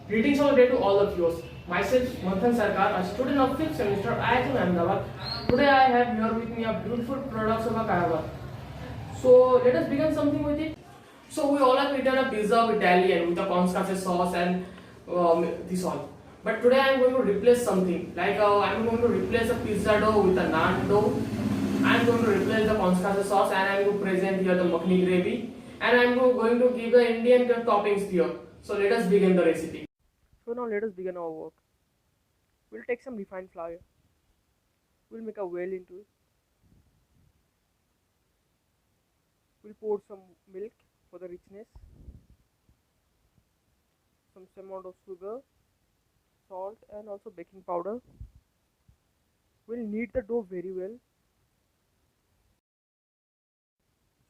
Greetings of the day to all the viewers. Myself, Manthan Sarkar, a student of 5th semester IHM Ahmedabad. Today I have here with me a beautiful products of a Karamat. So let us begin something with it. So we all have eaten a pizza with Italian, with the cornstarch sauce and this all. But today I am going to replace something. Like I am going to replace a pizza dough with a naan dough. I am going to replace the cornstarch sauce and I am going to present here the makhni gravy. And I am going to give the Indian toppings here. So let us begin the recipe. So now let us begin our work. We'll take some refined flour. We'll make a well into it. We'll pour some milk for the richness. Some amount of sugar, salt and also baking powder. We'll knead the dough very well.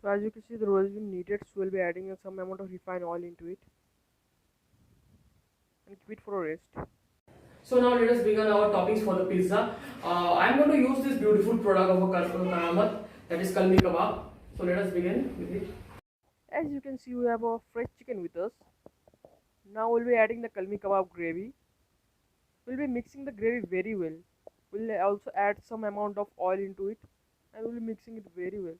So as you can see, the dough has been kneaded, so we'll be adding some amount of refined oil into it and keep it for a rest. So now let us begin our toppings for the pizza. I am going to use this beautiful product of a Karamat, that is kalmi kebab. So let us begin with it. As you can see, we have a fresh chicken with us. Now we'll be adding the kalmi kebab gravy. We'll be mixing the gravy very well. We'll also add some amount of oil into it and we'll be mixing it very well.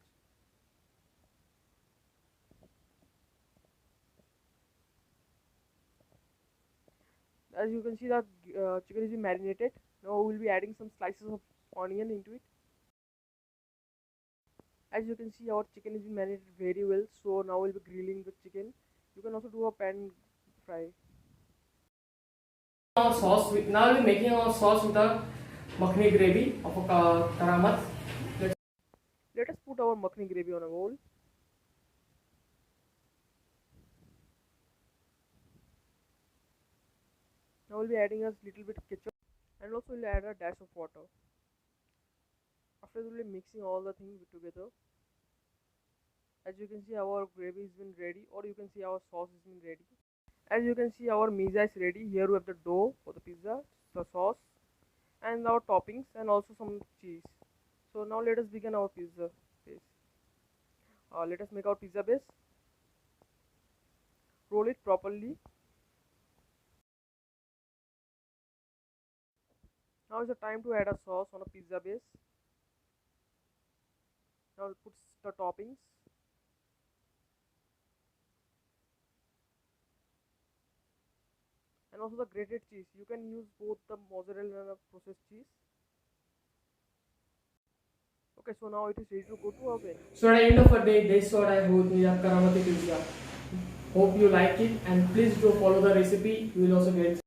As you can see, the chicken is marinated. Now we will be adding some slices of onion into it. As you can see, our chicken is marinated very well. So now we'll be grilling the chicken. You can also do a pan fry. Our sauce. Now we'll be making our sauce with the makhni gravy of a Karamat. Let us put our makhni gravy on a bowl. Now we'll be adding a little bit ketchup and also we'll add a dash of water. After we'll be mixing all the things together. As you can see, our gravy has been ready, or you can see our sauce has been ready. As you can see, our pizza is ready. Here we have the dough for the pizza, the sauce and our toppings and also some cheese. So now let us begin our pizza base. Let us make our pizza base. Roll it properly. Now is the time to add a sauce on a pizza base. Now we'll put the toppings. And also the grated cheese. You can use both the mozzarella and the processed cheese. Okay, so now it is ready to go to oven. So at the end of the day, this is what I hold me Karamat pizza. Hope you like it and please do follow the recipe. You will also get